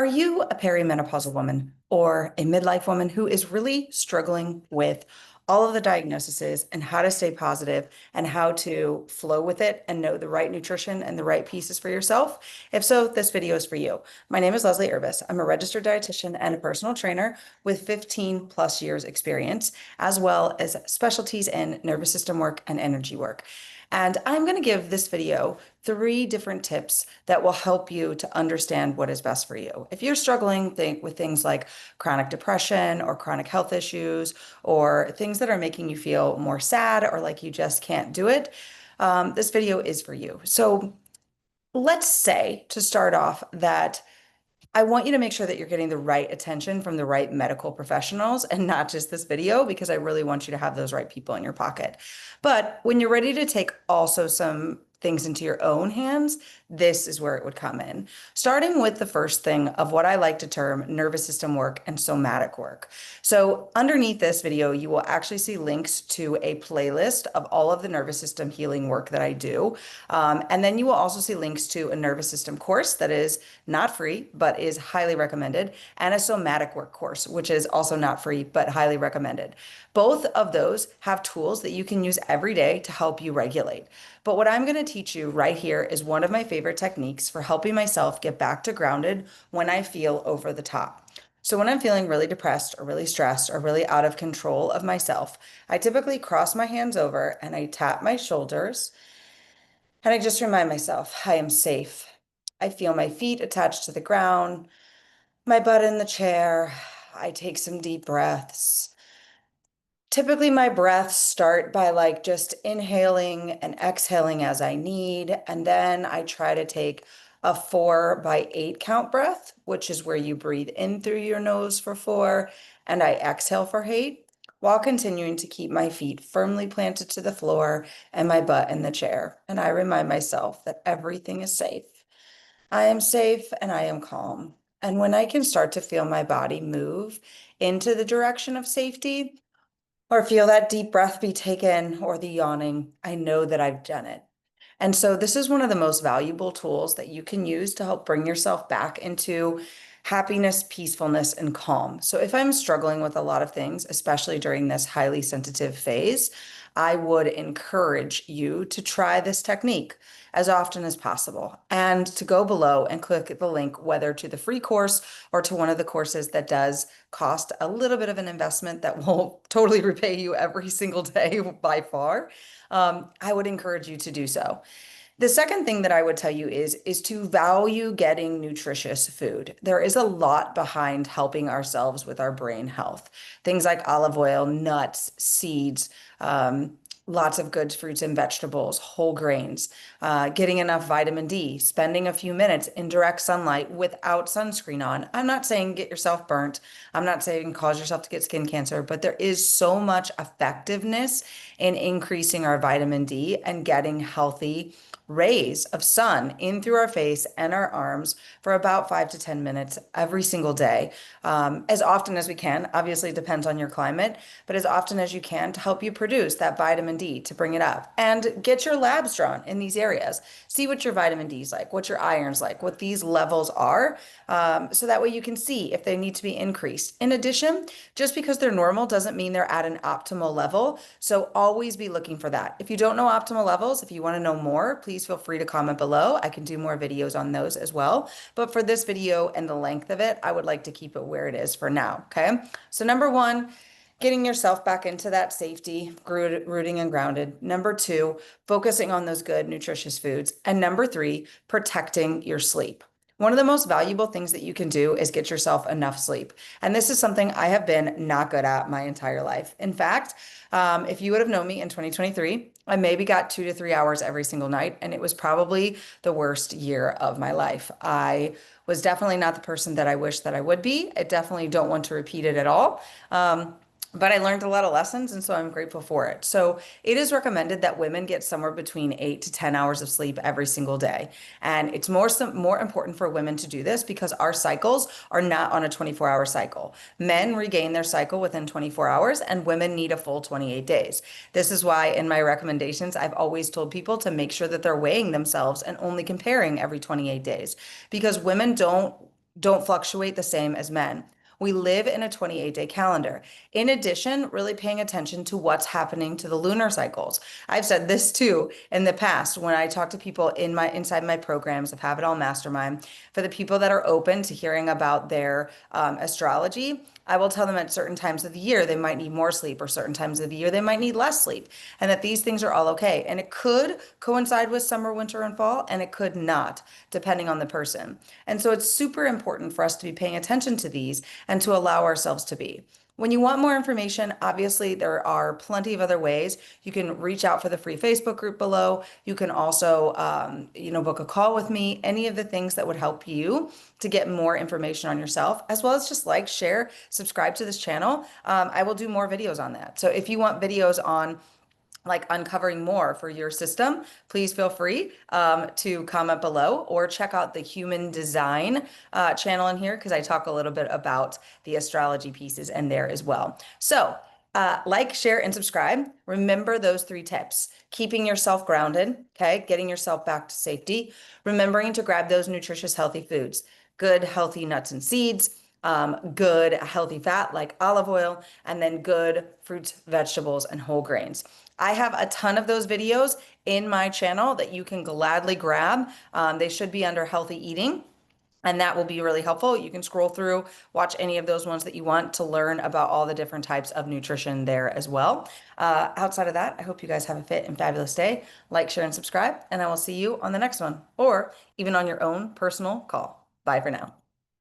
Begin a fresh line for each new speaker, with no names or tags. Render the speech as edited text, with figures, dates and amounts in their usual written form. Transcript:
Are you a perimenopausal woman or a midlife woman who is really struggling with all of the diagnoses and how to stay positive and how to flow with it and know the right nutrition and the right pieces for yourself? If so, this video is for you. My name is Leslie Urbis. I'm a registered dietitian and a personal trainer with 15 plus years experience, as well as specialties in nervous system work and energy work. And I'm going to give this video 3 different tips that will help you to understand what is best for you. If you're struggling with things like chronic depression or chronic health issues or things that are making you feel more sad or like you just can't do it, this video is for you. So let's say to start off that I want you to make sure that you're getting the right attention from the right medical professionals and not just this video, because I really want you to have those right people in your pocket. But when you're ready to take also some things into your own hands, this is where it would come in. Starting with the first thing of what I like to term nervous system work and somatic work. So underneath this video, you will actually see links to a playlist of all of the nervous system healing work that I do. And then you will also see links to a nervous system course that is not free, but is highly recommended, and a somatic work course, which is also not free, but highly recommended. Both of those have tools that you can use every day to help you regulate. But what I'm going to teach you right here is one of my favorite techniques for helping myself get back to grounded when I feel over the top. So when I'm feeling really depressed or really stressed or really out of control of myself, I typically cross my hands over and I tap my shoulders and I just remind myself, I am safe. I feel my feet attached to the ground, my butt in the chair. I take some deep breaths. Typically, my breaths start by like just inhaling and exhaling as I need. And then I try to take a 4 by 8 count breath, which is where you breathe in through your nose for 4 and I exhale for 8, while continuing to keep my feet firmly planted to the floor and my butt in the chair. And I remind myself that everything is safe. I am safe and I am calm. And when I can start to feel my body move into the direction of safety, or feel that deep breath be taken or the yawning, I know that I've done it. And so this is one of the most valuable tools that you can use to help bring yourself back into happiness, peacefulness, and calm. So if I'm struggling with a lot of things, especially during this highly sensitive phase, I would encourage you to try this technique as often as possible and to go below and click the link, whether to the free course or to one of the courses that does cost a little bit of an investment that won't totally repay you every single day by far. I would encourage you to do so. The second thing that I would tell you is to value getting nutritious food. There is a lot behind helping ourselves with our brain health. Things like olive oil, nuts, seeds, lots of good fruits and vegetables, whole grains, getting enough vitamin D, spending a few minutes in direct sunlight without sunscreen on. I'm not saying get yourself burnt. I'm not saying cause yourself to get skin cancer, but there is so much effectiveness in increasing our vitamin D and getting healthy rays of sun in through our face and our arms for about 5 to 10 minutes every single day, as often as we can. Obviously, it depends on your climate, but as often as you can to help you produce that vitamin D to bring it up. And get your labs drawn in these areas. See what your vitamin D is like, what your iron's like, what these levels are, so that way you can see if they need to be increased. In addition, just because they're normal doesn't mean they're at an optimal level. So always be looking for that. If you don't know optimal levels, if you want to know more, please feel free to comment below. I can do more videos on those as well. But for this video and the length of it, I would like to keep it where it is for now. Okay. So number one, getting yourself back into that safety, rooting and grounded. Number two, focusing on those good, nutritious foods. And number three, protecting your sleep. One of the most valuable things that you can do is get yourself enough sleep. And this is something I have been not good at my entire life. In fact, if you would have known me in 2023, I maybe got 2 to 3 hours every single night, and it was probably the worst year of my life. I was definitely not the person that I wish that I would be. I definitely don't want to repeat it at all. But I learned a lot of lessons, and so I'm grateful for it. So it is recommended that women get somewhere between 8 to 10 hours of sleep every single day. And it's more important for women to do this because our cycles are not on a 24-hour cycle. Men regain their cycle within 24 hours, and women need a full 28 days. This is why in my recommendations, I've always told people to make sure that they're weighing themselves and only comparing every 28 days, because women don't don't fluctuate the same as men. We live in a 28-day calendar. In addition, really paying attention to what's happening to the lunar cycles. I've said this too in the past when I talk to people inside my programs of Have It All Mastermind. For the people that are open to hearing about their astrology, I will tell them at certain times of the year they might need more sleep, or certain times of the year they might need less sleep, and that these things are all okay. And it could coincide with summer, winter, and fall, and it could not, depending on the person. And so it's super important for us to be paying attention to these and to allow ourselves to be. When you want more information, obviously there are plenty of other ways. You can reach out for the free Facebook group below. You can also, book a call with me. Any of the things that would help you to get more information on yourself, as well as just like, share, subscribe to this channel. I will do more videos on that. So if you want videos on like uncovering more for your system, please feel free to comment below, or check out the human design channel in here, because I talk a little bit about the astrology pieces in there as well. So like, share, and subscribe. Remember those 3 tips: keeping yourself grounded, okay, getting yourself back to safety, remembering to grab those nutritious, healthy foods, good, healthy nuts and seeds, good, healthy fat like olive oil, and then good fruits, vegetables, and whole grains. I have a ton of those videos in my channel that you can gladly grab. They should be under healthy eating, and that will be really helpful. You can scroll through, watch any of those ones that you want to learn about all the different types of nutrition there as well. Outside of that, I hope you guys have a fit and fabulous day. Like, share, and subscribe, and I will see you on the next one, or even on your own personal call. Bye for now.